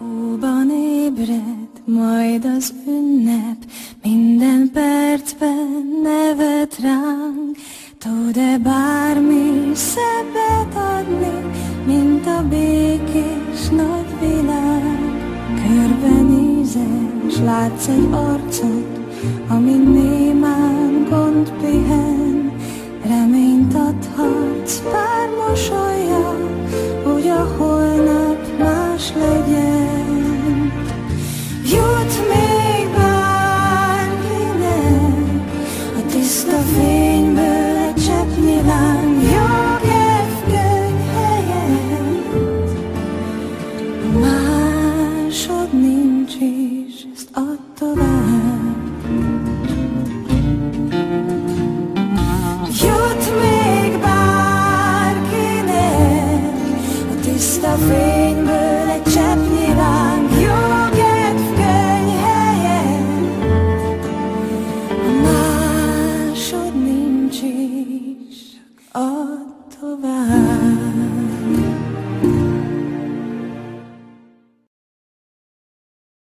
Hóban ébred majd az ünnep, minden percben nevet ránk. Tud-e bármi szebbet adni, mint a békés nagy világ? Körbenézel, s látsz egy arcot, amin némán gond pihen. Reményt adhatsz pár mosollyal, hogy a holnap más legyen. Jut még bárkinek a tiszta fényből egy cseppnyi láng, jogevkönyv helyett. Másod nincs is, ezt add tovább. Jut még bárkinek a tiszta fényből egy cseppnyi láng, jogevkönyv helyett. Másod nincs is,